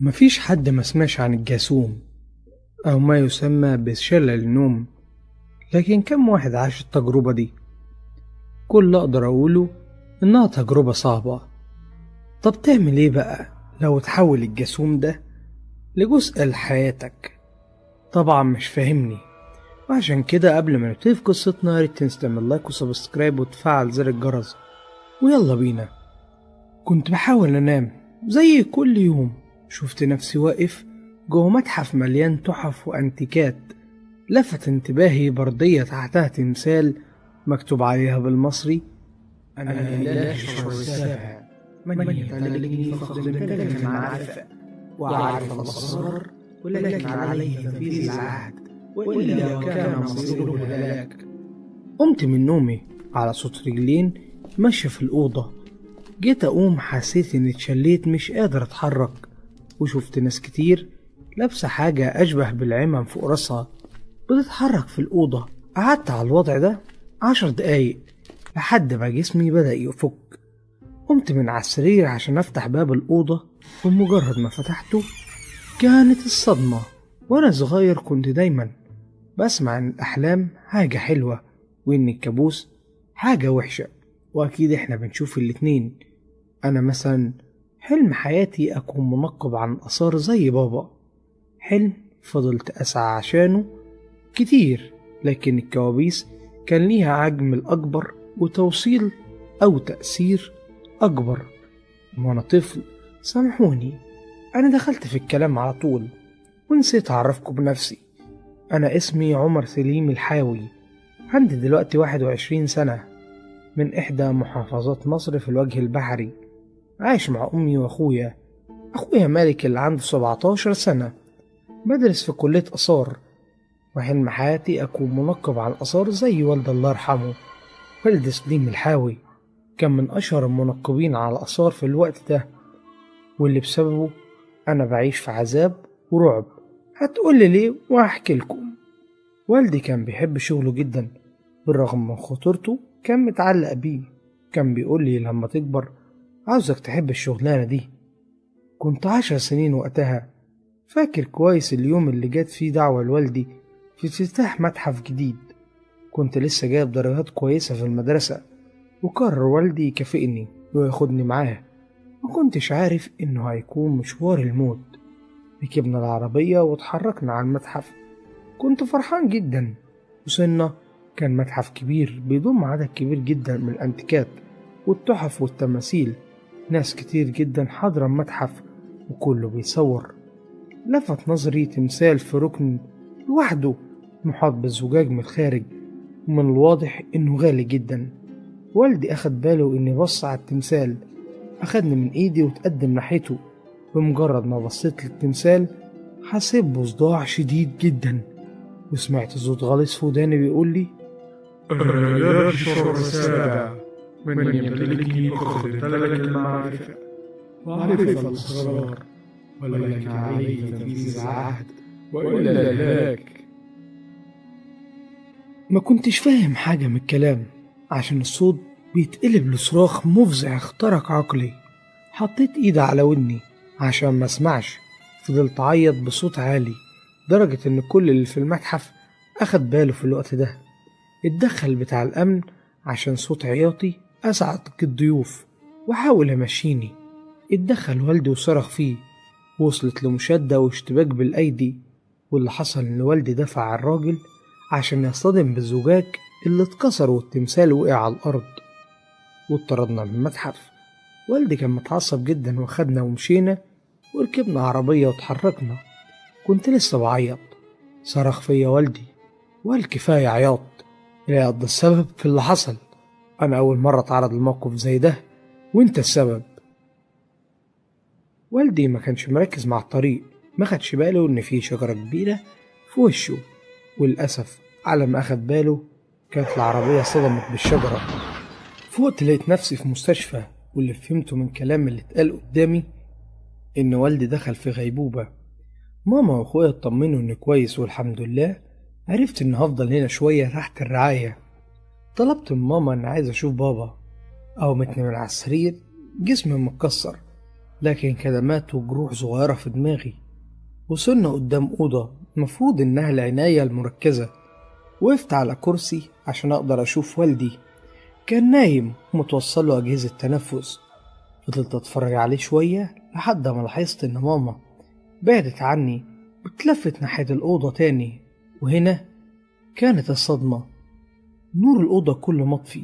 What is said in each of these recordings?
مفيش حد ما سمعش عن الجاسوم أو ما يسمى بشلل النوم، لكن كم واحد عاش التجربة دي؟ كل اللي أقدر أقوله إنها تجربة صعبة. طب تعمل إيه بقى لو تحول الجاسوم ده لجزء لحياتك؟ طبعا مش فاهمني، وعشان كده قبل ما نبتدي في قصتنا ياريت تنسى تعمل لايك وسبسكرايب وتفعل زر الجرس، ويلا بينا. كنت بحاول أنام زي كل يوم، شفت نفسي واقف جوه متحف مليان تحف وأنتيكات. لفت انتباهي بردية تحتها تمثال مكتوب عليها بالمصري: أنا الإله الشهر السابع، من يتلقني فقد امتلك المعرفة وعرف الأسرار، ولكن عليه تنفيذ العهد وإلا وكان مصيره الهلاك. قمت من نومي على صوت رجلين ماشية في الأوضة. جيت أقوم حسيت إني اتشليت مش قادر أتحرك، وشفت ناس كتير لابسة حاجة أشبه بالعمم فوق راسها بتتحرك في الأوضة. قعدت على الوضع ده 10 دقايق لحد ما جسمي بدأ يفك. قمت من على السرير عشان أفتح باب الأوضة، ومجرد ما فتحته كانت الصدمة. وأنا صغير كنت دايما بسمع إن الأحلام حاجة حلوة وإن الكابوس حاجة وحشة، وأكيد إحنا بنشوف الاتنين. أنا مثلا حلم حياتي أكون منقب عن آثار زي بابا، حلم فضلت أسعى عشانه كتير، لكن الكوابيس كان ليها عجم الأكبر وتوصيل أو تأثير أكبر. وأنا طفل سامحوني أنا دخلت في الكلام على طول ونسيت أعرفكم بنفسي. أنا اسمي عمر سليم الحاوي، عندي دلوقتي 21 سنة، من إحدى محافظات مصر في الوجه البحري. عايش مع أمي وأخويا مالك اللي عنده 17 سنة، بدرس في كلية آثار، وحلم حياتي أكون منقب عن الآثار زي والدي الله يرحمه. والدي سليم الحاوي كان من أشهر المنقبين على الآثار في الوقت ده، واللي بسببه أنا بعيش في عذاب ورعب. هتقولي ليه وهحكي لكم. والدي كان بيحب شغله جدا، بالرغم من خطورته كان متعلق بيه. كان بيقولي لما تكبر عاوزك تحب الشغلانة دي. كنت 10 سنين وقتها. فاكر كويس اليوم اللي جات فيه دعوة لوالدي في افتتاح متحف جديد. كنت لسه جايب درجات كويسة في المدرسة، وقرر والدي يكافئني وياخدني معاه. ما كنتش عارف إنه هيكون مشوار الموت. ركبنا العربية واتحركنا على المتحف. كنت فرحان جدا. وصلنا كان متحف كبير بيضم عدد كبير جدا من الأنتيكات والتحف والتماثيل. ناس كتير جدا حاضرة المتحف وكله بيصور. لفت نظري تمثال في ركن لوحده محاط بالزجاج من الخارج، ومن الواضح إنه غالي جدا. والدي أخد باله إني بص على التمثال، أخدني من إيدي وتقدم ناحيته. بمجرد ما بصيت للتمثال حسيت بصداع شديد جدا، وسمعت صوت غليظ في وداني بيقول لي: الرياض الشهر السابع، من يمتلكني فقد امتلك المعرفة وعرف الأسرار، ولكن عليه تنفيذ العهد وإلا الهلاك. ما كنتش فاهم حاجة من الكلام عشان الصوت بيتقلب لصراخ مفزع اخترق عقلي. حطيت ايدي على ودني عشان ما اسمعش. فضلت اعيط بصوت عالي درجة ان كل اللي في المتحف اخد باله في الوقت ده. اتدخل بتاع الامن عشان صوت عياطي ازعج الضيوف وحاول يمشيني. اتدخل والدي وصرخ فيه، وصلت لمشادة واشتباك بالايدي. واللي حصل ان والدي دفع على الراجل عشان يصطدم بالزجاج اللي اتكسر، والتمثال وقع على الارض. واتطردنا من المتحف. والدي كان متعصب جدا وخدنا ومشينا وركبنا عربية واتحركنا. كنت لسه بعيط، صرخ فيا والدي وقال: كفاية عياط، العياط ده السبب في اللي حصل. أنا أول مرة أتعرض لموقف زي ده وإنت السبب. والدي ما كانش مركز مع الطريق، ما خدش باله إن في شجرة كبيرة في وشه، وللأسف على ما أخد باله كانت العربية صدمت بالشجرة. فوقت لقيت نفسي في مستشفى، واللي فهمته من كلام اللي اتقال قدامي إن والدي دخل في غيبوبة. ماما وأخويا اطمنوا إني كويس والحمد لله. عرفت إن هفضل هنا شوية تحت الرعاية. طلبت من ماما إن عايز أشوف بابا. قومتني من على السرير، جسمي متكسر لكن كدمات وجروح صغيرة في دماغي. وصلنا قدام أوضة المفروض إنها العناية المركزة. وقفت على كرسي عشان أقدر أشوف والدي، كان نايم ومتوصل له أجهزة تنفس. فضلت أتفرج عليه شوية لحد ما لاحظت إن ماما بعدت عني واتلفت ناحية الأوضة تاني. وهنا كانت الصدمة، نور الأوضة كله مطفي.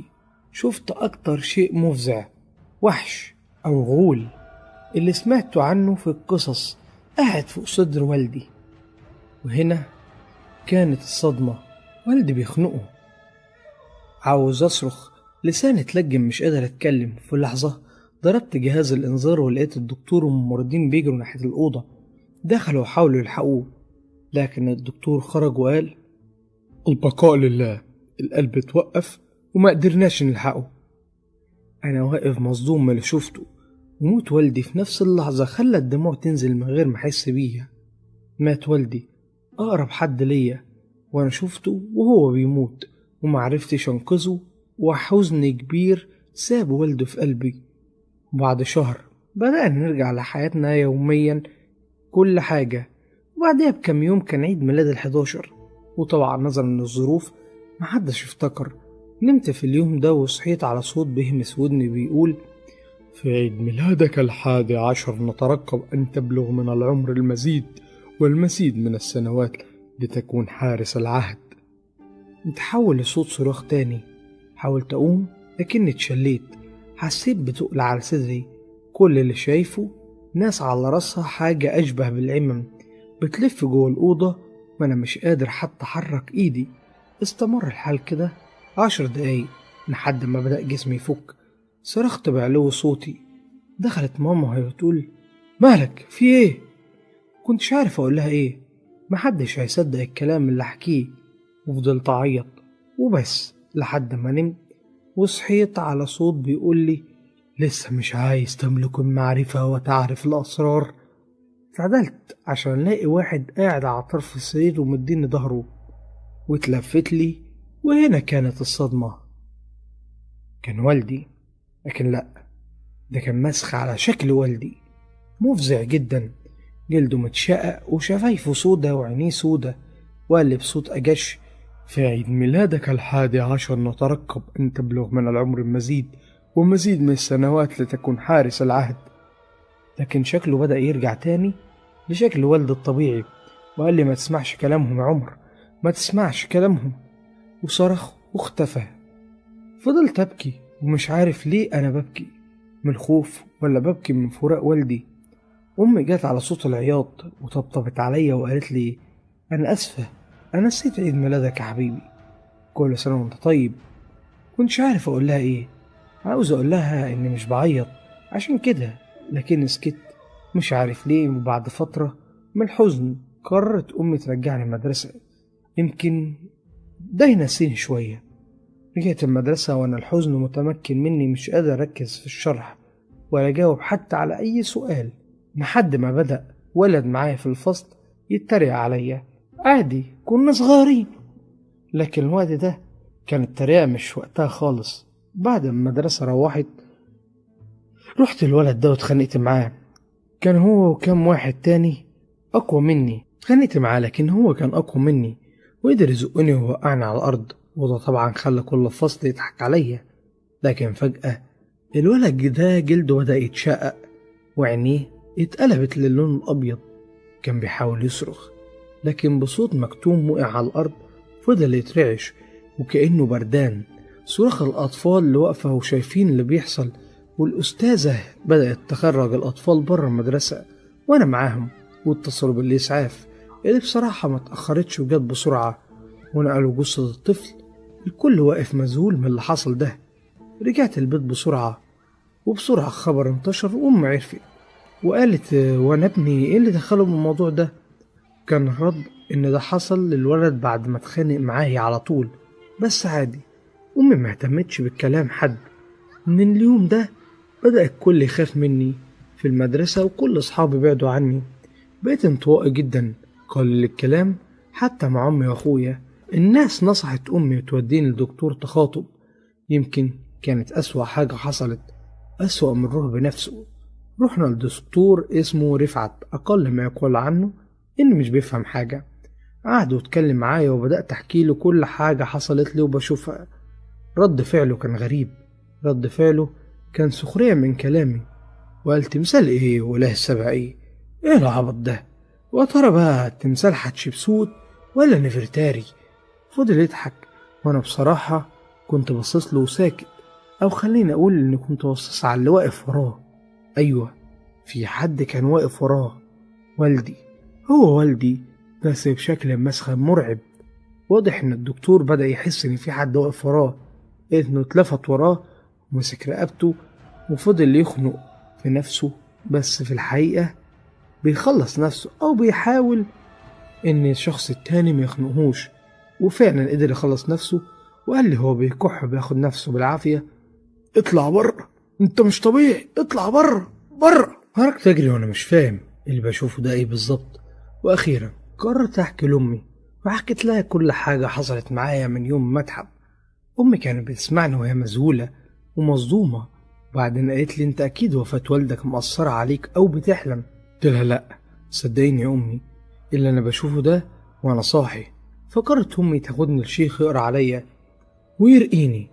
شفت أكتر شيء مفزع، وحش أو غول اللي سمعته عنه في القصص قاعد فوق صدر والدي. وهنا كانت الصدمة، والدي بيخنقه. عاوز أصرخ، لساني اتلجم، مش قادر أتكلم. في لحظة ضربت جهاز الإنذار ولقيت الدكتور والممرضين بيجروا ناحية الأوضة. دخلوا وحاولوا يلحقوه، لكن الدكتور خرج وقال: البقاء لله، القلب اتوقف وما قدرناش نلحقه. أنا واقف مصدوم من اللي شفته، وموت والدي في نفس اللحظة خلى الدموع تنزل من غير ما أحس بيها. مات والدي، أقرب حد ليا، وأنا شفته وهو بيموت ومعرفتش أنقذه، وحزن كبير ساب والده في قلبي. وبعد شهر بدأنا نرجع لحياتنا يوميا كل حاجة. وبعدها بكم يوم كان عيد ميلاد ال11، وطبعا نظرا للظروف محدش افتكر. نمت في اليوم ده وصحيت على صوت بيهمس ودني بيقول: في عيد ميلادك ال11 نترقب أن تبلغ من العمر المزيد والمزيد من السنوات لتكون حارس العهد. متحول لصوت صراخ تاني. حاولت أقوم لكني اتشليت، حسيت بتقل على صدري. كل اللي شايفه ناس على راسها حاجة أشبه بالعمم بتلف جوه الأوضة، وأنا مش قادر حتى أحرك إيدي. استمر الحال كده 10 دقايق لحد ما بدأ جسمي يفك. صرخت بعلو صوتي. دخلت ماما وهي بتقول: مالك، في ايه؟ كنتش عارف اقول لها ايه، محدش هيصدق الكلام اللي احكيه. وفضلت اعيط وبس لحد ما نمت، وصحيت على صوت بيقول لي: لسه مش عايز تملك المعرفة وتعرف الأسرار. اتعدلت عشان الاقي واحد قاعد على طرف السرير ومديني ظهره، واتلفت لي. وهنا كانت الصدمة، كان والدي. لكن لأ، ده كان مسخ على شكل والدي، مفزع جدا. جلده متشقق وشفايفه سودا وعينيه سودا. وقال لي بصوت أجش: في عيد ميلادك ال11 نترقب أن تبلغ من العمر المزيد ومزيد من السنوات لتكون حارس العهد. لكن شكله بدأ يرجع تاني لشكل والد الطبيعي، وقال لي: ما تسمعش كلامهم يا عمر، ما تسمعش كلامهم. وصرخ واختفى. فضلت أبكي ومش عارف ليه أنا ببكي، من الخوف ولا ببكي من فراق والدي. أمي جات على صوت العياط وطبطبت عليا وقالت لي: أنا أسفة، أنا نسيت عيد ميلادك يا حبيبي، كل سنة وأنت طيب. كنتش عارف أقول لها إيه، عاوز أقول لها إني مش بعيط عشان كده، لكن سكت مش عارف ليه. وبعد فترة من الحزن قررت أمي ترجعني المدرسة، يمكن ده ينسيني شوية. رجعت المدرسة وأنا الحزن متمكن مني، مش قادر أركز في الشرح ولا أجاوب حتى على أي سؤال، لحد ما بدأ ولد معايا في الفصل يتريق عليا. عادي، كنا صغيرين، لكن الوقت ده كانت التريقة مش وقتها خالص. بعد ما المدرسة روحت رحت الولد ده واتخانقت معاه. كان هو وكام واحد تاني أقوى مني. اتخانقت معاه لكن هو كان أقوى مني وقدر يزقني ووقعني على الأرض، وده طبعا خلى كل الفصل يضحك عليا. لكن فجأة الولد ده جلده بدأ يتشقق وعينيه اتقلبت للون الأبيض. كان بيحاول يصرخ لكن بصوت مكتوم وقع على الأرض، فضل يترعش وكأنه بردان. صراخ الأطفال اللي واقفة وشايفين اللي بيحصل، والأستاذة بدأت تخرج الأطفال بره المدرسة وأنا معاهم، واتصلوا بالإسعاف اللي بصراحة ما تأخرتش وجت بسرعة ونقلوا جثة الطفل. الكل واقف مذهول من اللي حصل ده. رجعت البيت بسرعة، وبسرعة الخبر انتشر وأمي عرفت وقالت: وانا ابني ايه اللي دخله بالموضوع ده؟ كان الرد ان ده حصل للولد بعد ما اتخانق معايا على طول، بس عادي. امي ما اهتمتش بالكلام حد. من اليوم ده بدأ الكل يخاف مني في المدرسة، وكل اصحابي بعدوا عني. بقيت انطوائي جدا، قليل الكلام حتى مع امي واخويا. الناس نصحت امي توديني لدكتور تخاطب، يمكن كانت اسوأ حاجة حصلت، اسوأ من الرهب نفسه. رحنا لدكتور اسمه رفعت، أقل ما يقال عنه إنه مش بيفهم حاجة. قعد واتكلم معايا وبدأت أحكي له كل حاجة حصلت لي وبشوفها. رد فعله كان غريب، رد فعله كان سخرية من كلامي، وقال تمثال إيه وله السبع إيه العبط ده، وترى بقى تمثال حتشبسوت ولا نفرتاري. فضل يضحك، وأنا بصراحة كنت باصص له وساكت، أو خليني أقول إني كنت باصص على اللي واقف وراه. أيوة، في حد كان واقف وراه، والدي. هو والدي بس بشكل مسخن مرعب. واضح إن الدكتور بدأ يحس إن في حد واقف وراه، إنه اتلفت وراه ومسك رقبته وفضل يخنق في نفسه، بس في الحقيقة بيخلص نفسه أو بيحاول إن الشخص التاني ما يخنقهوش. وفعلا قدر يخلص نفسه، وقال لي هو بيكح بياخد نفسه بالعافية: اطلع بره، انت مش طبيعي، اطلع بره بره. خرجت اجري وانا مش فاهم اللي بشوفه ده ايه بالظبط. واخيرا قررت احكي لامي، وحكيت لها كل حاجة حصلت معايا من يوم ما اتحب. امي كانت بتسمعني وهي مذهولة ومصدومة، وبعدين قالت لي انت اكيد وفاة والدك مأثرة عليك او بتحلم. قلت لها لا، صدقيني يا امي، اللي انا بشوفه ده وانا صاحي. فكرت امي تاخدني الشيخ يقرا عليا ويرقيني.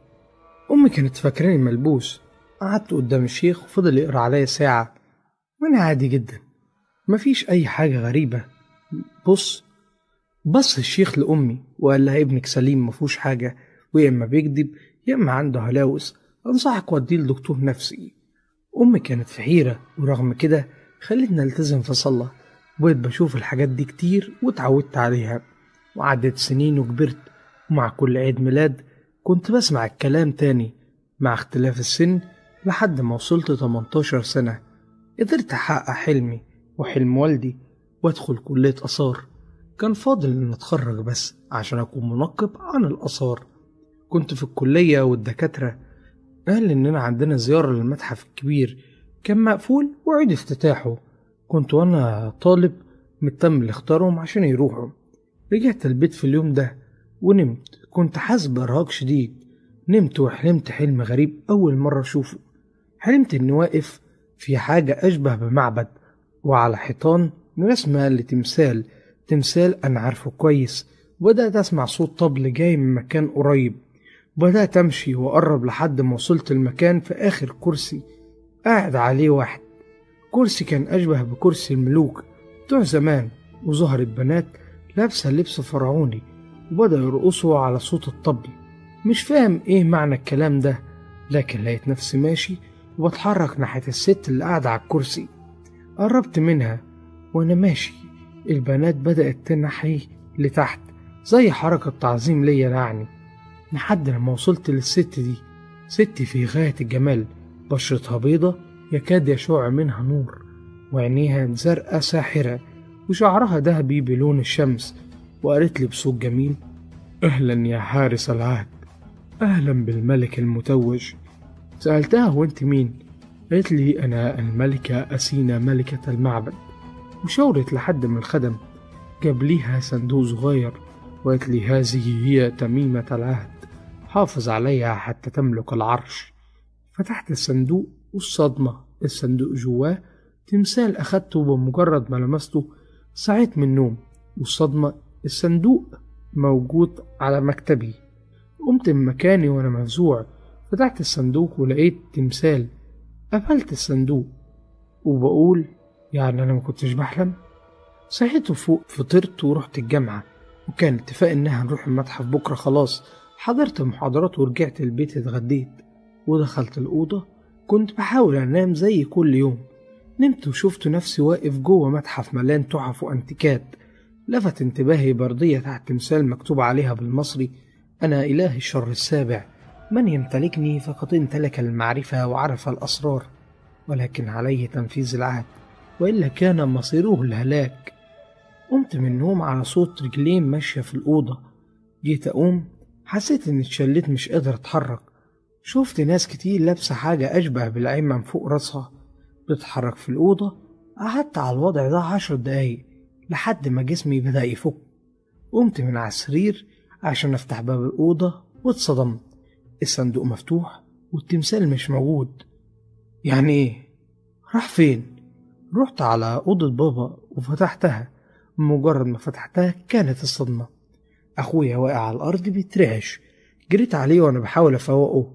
امي كانت فاكراني ملبوس. قعدت قدام الشيخ وفضل يقرا عليا ساعة، وانا عادي جدا، مفيش اي حاجة غريبة. بص الشيخ لأمي وقال لها ابنك سليم مفهوش حاجة، ويا اما بيكذب يا اما عنده هلاوس، انصحك وديه لدكتور نفسي. امي كانت في حيرة، ورغم كده خلتني التزم في صلاة، وبقيت بشوف الحاجات دي كتير واتعودت عليها. وعدت سنين وكبرت، ومع كل عيد ميلاد كنت بسمع الكلام تاني مع اختلاف السن، لحد ما وصلت 18 سنة قدرت أحقق حلمي وحلم والدي وأدخل كلية آثار. كان فاضل إن أتخرج بس عشان أكون منقب عن الآثار. كنت في الكلية والدكاترة قال إننا عندنا زيارة للمتحف الكبير، كان مقفول وعيد افتتاحه. كنت وأنا طالب متم لاختارهم عشان يروحوا. رجعت البيت في اليوم ده ونمت، كنت حاسس بإرهاق شديد. نمت وحلمت حلم غريب أول مرة أشوفه. حلمت إني واقف في حاجة أشبه بمعبد، وعلى حيطان رسمة تمثال أنا عارفه كويس. وبدأت أسمع صوت طبل جاي من مكان قريب. بدأت أمشي وأقرب لحد ما وصلت المكان. في آخر كرسي قاعد عليه واحد، كرسي كان أشبه بكرسي الملوك بتوع زمان، وظهرت بنات لابسة لبس فرعوني وبدأ يرقصوا على صوت الطبل. مش فاهم ايه معنى الكلام ده، لكن لقيت نفسي ماشي وبتحرك ناحية الست اللي قاعدة على الكرسي. قربت منها وانا ماشي، البنات بدأت تنحي لتحت زي حركة تعظيم ليا يعني، لحد لما وصلت للست دي. ست في غاية الجمال، بشرتها بيضة يكاد يشع منها نور، وعينيها زرقاء ساحرة، وشعرها ذهبي بلون الشمس. وقالت لي بصوت جميل: أهلا يا حارس العهد، أهلا بالملك المتوج. سألتها وانت مين؟ قالت لي أنا الملكة أسينا ملكة المعبد. وشاورت لحد من الخدم جاب ليها صندوق صغير، وقالت لي هذه هي تميمة العهد، حافظ عليها حتى تملك العرش. فتحت الصندوق والصدمة، الصندوق جواه تمثال أخدته بمجرد ما لمسته صحيت من النوم. والصدمة الصندوق موجود على مكتبي. قمت من مكاني وأنا مفزوع، فتحت الصندوق ولقيت تمثال. قفلت الصندوق وبقول يعني أنا مكنتش بحلم. صحيت فوق، فطرت ورحت الجامعة، وكان اتفاق إنها نروح المتحف بكرة. خلاص حضرت المحاضرات ورجعت البيت، اتغديت ودخلت الأوضة. كنت بحاول أنام زي كل يوم. نمت وشفت نفسي واقف جوه متحف مليان تحف وأنتيكات. لفت انتباهي بردية تحت تمثال مكتوب عليها بالمصري: أنا إله الشر السابع، من يمتلكني فقد امتلك المعرفة وعرف الأسرار، ولكن عليه تنفيذ العهد وإلا كان مصيره الهلاك. قمت من النوم على صوت رجلين ماشية في الأوضة. جيت أقوم حسيت إني اتشلت مش قادر أتحرك. شفت ناس كتير لابسة حاجة أشبه بالعمة فوق راسها بتتحرك في الأوضة. قعدت على الوضع ده 10 دقايق لحد ما جسمي بدأ يفك. قمت من على السرير عشان أفتح باب الأوضة واتصدمت. الصندوق مفتوح والتمثال مش موجود. يعني إيه؟ راح فين؟ رحت على أوضة بابا وفتحتها. مجرد ما فتحتها كانت الصدمة، أخويا واقع على الأرض بيترعش. جريت عليه وأنا بحاول أفوقه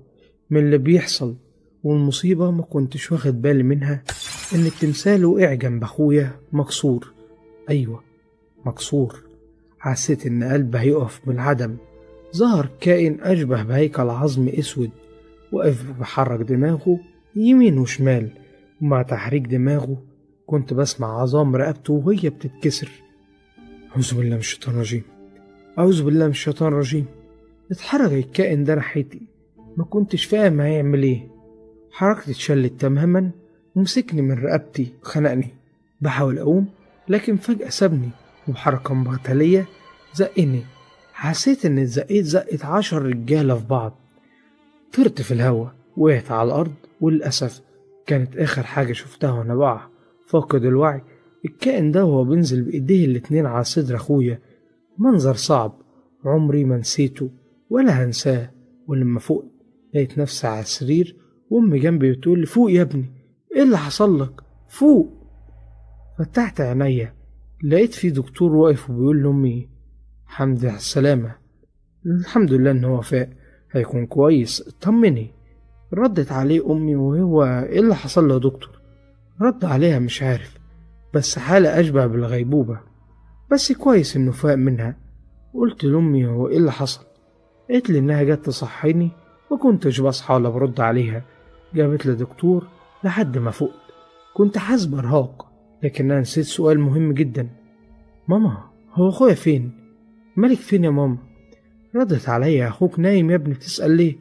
من اللي بيحصل، والمصيبة ما كنتش واخد بالي منها إن التمثال وقع جنب أخويا مكسور. أيوة، مكسور. حسيت إن قلبي هيقف من العدم. ظهر كائن أشبه بهيكل عظم أسود واقف بحرك دماغه يمين وشمال، ومع تحريك دماغه كنت بسمع عظام رقبته وهي بتتكسر. أعوذ بالله من الشيطان الرجيم، أعوذ بالله من الشيطان الرجيم. اتحرك الكائن ده ناحيتي، ما كنتش فاهم هيعمل ايه. حركتي اتشلت تماما ومسكني من رقبتي خنقني. بحاول أقوم لكن فجأة سابني وبحركة مغتالية زقني. حسيت إن اتزقيت زقت 10 رجالة في بعض. طرت في الهوا، وقعت على الأرض، وللأسف كانت آخر حاجة شفتها وأنا بقع فاقد الوعي. الكائن ده وهو بينزل بإيديه الاتنين على صدر أخويا. منظر صعب عمري ما نسيته ولا هنساه. ولما فوق لقيت نفسي على السرير وأمي جنبي بتقول لي فوق يا ابني، إيه اللي حصل لك؟ فوق. فتحت عينيا لقيت في دكتور واقف وبيقول لأمي حمد على السلامة. الحمد لله إن هو فاق، هيكون كويس، اطمني. ردت عليه أمي وهو إيه اللي حصل له يا دكتور؟ رد عليها مش عارف، بس حالة أشبه بالغيبوبة، بس كويس إنه فاق منها. قلت لأمي هو إيه اللي حصل؟ قالت لي إنها جت تصحيني وكنتش بصحى ولا برد عليها. جابت لي دكتور لحد ما فقت. كنت حاسس بإرهاق لكن أنا نسيت سؤال مهم جدا. ماما، هو أخويا فين؟ مالك فين يا ماما؟ ردت عليا أخوك نايم يا ابني، بتسأل ليه؟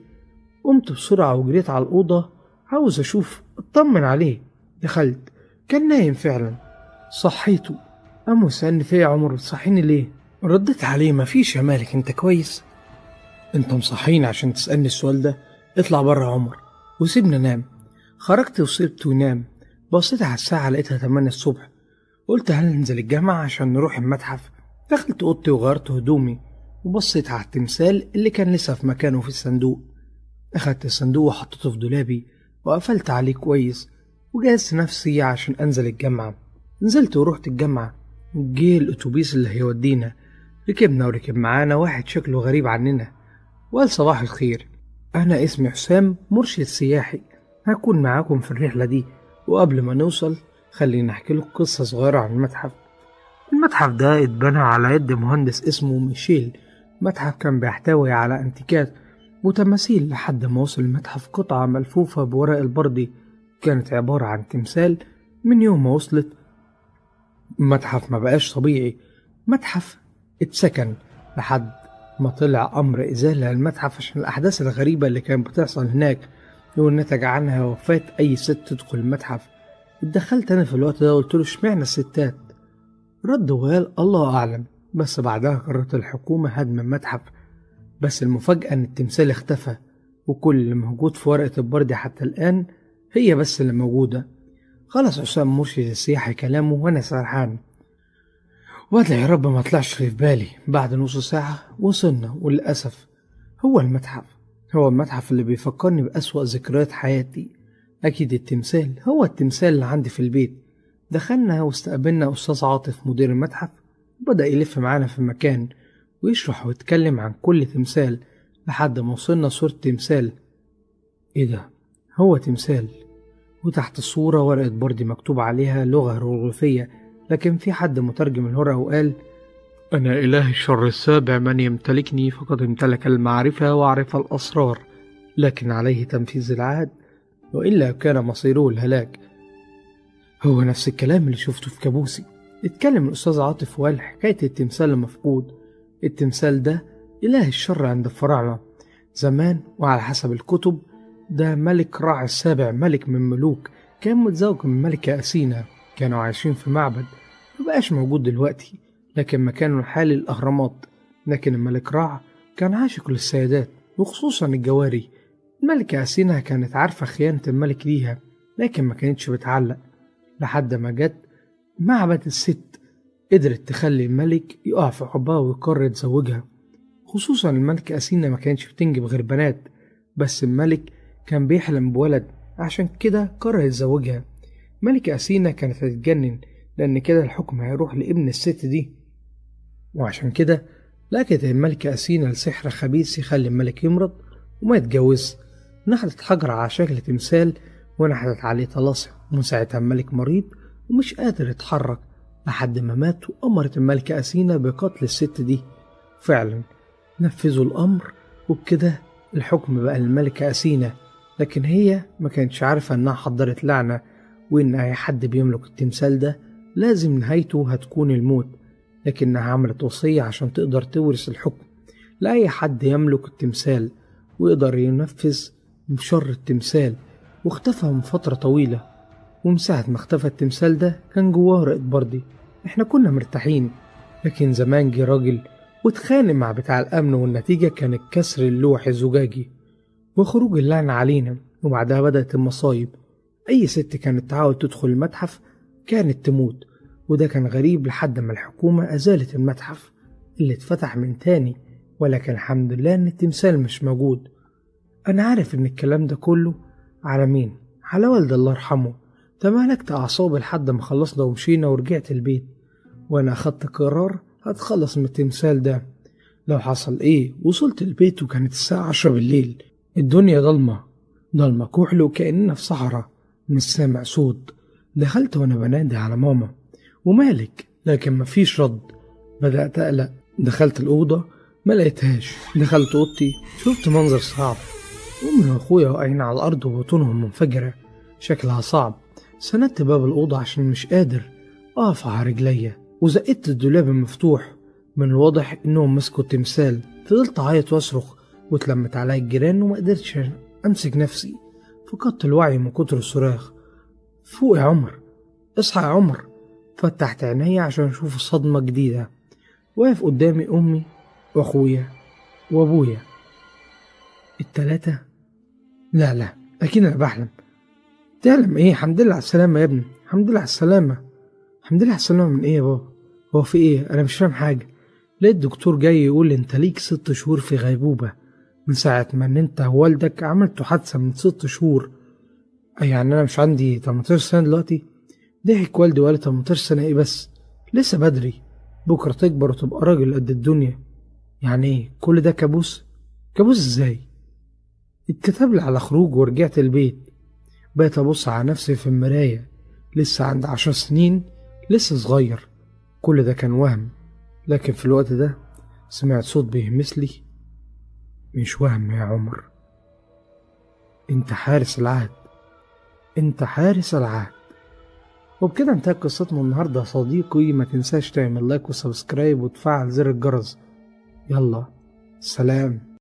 قمت بسرعة وجريت على الأوضة عاوز أشوف أطمن عليه. دخلت كان نايم فعلا. صحيته، قام سألني فيا يا عمر بتصحيني ليه؟ ردت عليه مفيش يا مالك، انت كويس؟ انت مصحيني عشان تسألني السؤال ده؟ اطلع بره يا عمر وسيبني انام. خرجت وسيبته ينام. بصيت على الساعة لقيتها 8 الصبح. قلت هننزل الجامعة عشان نروح المتحف. دخلت اوضتي وغيرت هدومي وبصيت على التمثال اللي كان لسه في مكانه في الصندوق. اخدت الصندوق وحطيته في دولابي وقفلت عليه كويس وجهزت نفسي عشان انزل الجامعة. نزلت ورحت الجامعة. جه الاتوبيس اللي هيودينا. ركبنا وركب معانا واحد شكله غريب عننا وقال صباح الخير، انا اسمي حسام، مرشد سياحي، هكون معاكم في الرحلة دي. وقبل ما نوصل خلينا احكي لك قصة صغيرة عن المتحف. المتحف ده اتبنى على يد مهندس اسمه ميشيل. متحف كان بيحتوي على انتيكات وتماثيل لحد ما وصل المتحف قطعة ملفوفة بورق البردي كانت عبارة عن تمثال. من يوم ما وصلت المتحف ما بقاش طبيعي، متحف اتسكن لحد ما طلع أمر إزالة المتحف عشان الأحداث الغريبة اللي كانت بتحصل هناك والنتج عنها وفاة أي ست تدخل المتحف. اتدخلت أنا في الوقت ده وقلت له اشمعنى الستات؟ رد وقال الله أعلم، بس بعدها قررت الحكومة هدم المتحف. بس المفاجأة إن التمثال اختفى وكل اللي موجود في ورقة البردي حتى الآن هي بس اللي موجودة. خلص حسام مرشد السياحي كلامه وأنا سرحان وأدعي يا رب ما طلعش في بالي. بعد نص ساعة وصلنا، وللأسف هو المتحف اللي بيفكرني بأسوأ ذكريات حياتي. أكيد التمثال هو التمثال اللي عندي في البيت. دخلنا واستقبلنا أستاذ عاطف مدير المتحف وبدأ يلف معانا في المكان ويشرح ويتكلم عن كل تمثال لحد ما وصلنا صورة تمثال. إيه ده؟ هو تمثال وتحت الصورة ورقة بردي مكتوب عليها لغة هيروغليفية، لكن في حد مترجم الورقة وقال أنا إله الشر السابع، من يمتلكني فقد امتلك المعرفة وعرف الأسرار، لكن عليه تنفيذ العهد وإلا كان مصيره الهلاك. هو نفس الكلام اللي شفته في كابوسي. اتكلم الأستاذ عاطف وقال حكاية التمثال المفقود. التمثال ده إله الشر عند الفراعنة زمان، وعلى حسب الكتب ده ملك راع السابع، ملك من ملوك، كان متزوج من ملكة أثينا، كانوا عايشين في معبد مبقاش موجود دلوقتي لكن مكانه الحالي الأهرامات. لكن الملك راع كان عاشق للسيدات وخصوصا الجواري. الملكة أثينا كانت عارفة خيانة الملك ليها لكن ما كانتش بتعلق لحد ما جت معبد الست قدرت تخلي الملك يقع في حبها ويقرر يتزوجها. خصوصا الملكة أثينا ما كانتش بتنجب غير بنات، بس الملك كان بيحلم بولد عشان كده قرر يتزوجها. ملكة أثينا كانت هتتجنن، لأن كده الحكم هيروح لابن الست دي. وعشان كده لقت الملكة أثينا لسحر خبيث يخلي الملك يمرض وما يتجوز. نحتت حجر على شكل تمثال ونحتت عليه طلاسم، وساعتها الملك مريض ومش قادر يتحرك لحد ما مات. وأمرت الملكة أثينا بقتل الست دي. فعلا نفذوا الأمر، وبكده الحكم بقى للملكة أثينا. لكن هي ما كانتش عارفة إنها حضرت لعنة، وإن أي حد بيملك التمثال ده لازم نهايته هتكون الموت. لكنها عملت وصية عشان تقدر تورث الحكم لأي حد يملك التمثال ويقدر ينفذ شر التمثال. واختفى من فترة طويلة، ومن ساعة ما اختفى التمثال ده كان جواه رائد بردي. احنا كنا مرتاحين، لكن زمان جه راجل واتخانق مع بتاع الأمن، والنتيجة كانت كسر اللوح الزجاجي وخروج اللعنة علينا. وبعدها بدأت المصايب. أي ست كانت تحاول تدخل المتحف كانت تموت، وده كان غريب لحد ما الحكومة أزالت المتحف اللي اتفتح من تاني. ولكن الحمد لله إن التمثال مش موجود. أنا عارف إن الكلام ده كله على مين؟ على والد الله يرحمه. تمالكت أعصابي لحد ما خلصنا ومشينا ورجعت البيت، وأنا أخدت قرار هتخلص من التمثال ده لو حصل إيه. وصلت البيت وكانت الساعة 10 بالليل، الدنيا ضلمة كحل وكأننا في صحراء، مش سامع صوت. دخلت وأنا بنادي على ماما ومالك، لكن مفيش رد. بدأت أقلق. دخلت الأوضة ما لقيتهاش. دخلت أوضتي شفت منظر صعب، أمي وأخويا واقعين على الأرض وبطونهم منفجرة، شكلها صعب. سندت باب الأوضة عشان مش قادر أقف على رجليا، وزقت الدولاب المفتوح. من الواضح إنهم مسكوا التمثال. فضلت أعيط وأصرخ، واتلمت عليا الجيران وما قدرتش أمسك نفسي. فقدت الوعي من كتر الصراخ. فوق يا عمر، اصحى يا عمر. فتحت عيني عشان أشوف صدمة جديدة. واقف قدامي أمي وأخويا وأبويا التلاتة. لا أكيد أنا بحلم. تعلم إيه؟ الحمد لله على السلامة يا ابني، الحمد لله على السلامة. الحمد لله على السلامة من إيه يا بابا؟ هو في إيه؟ أنا مش فاهم حاجة. لقيت الدكتور جاي يقول لي أنت ليك 6 شهور في غيبوبة من ساعة ما إن أنت ووالدك عملتوا حادثة من 6 شهور. يعني أنا مش عندي 18 سنة دلوقتي؟ ضحك والدي وقال 18 سنة إيه بس؟ لسه بدري، بكرة تكبر وتبقى راجل قد الدنيا. يعني إيه كل ده كابوس؟ كابوس إزاي؟ اتكتب لي على خروج ورجعت البيت. بقيت أبص على نفسي في المراية، لسه عندي 10 سنين، لسه صغير. كل ده كان وهم. لكن في الوقت ده سمعت صوت بيهمس لي: مش وهم يا عمر، انت حارس العهد، انت حارس العهد. وبكده انتهت قصتنا النهاردة يا صديقي. ما تنساش تعمل لايك وسبسكرايب وتفعل زر الجرس. يلا سلام.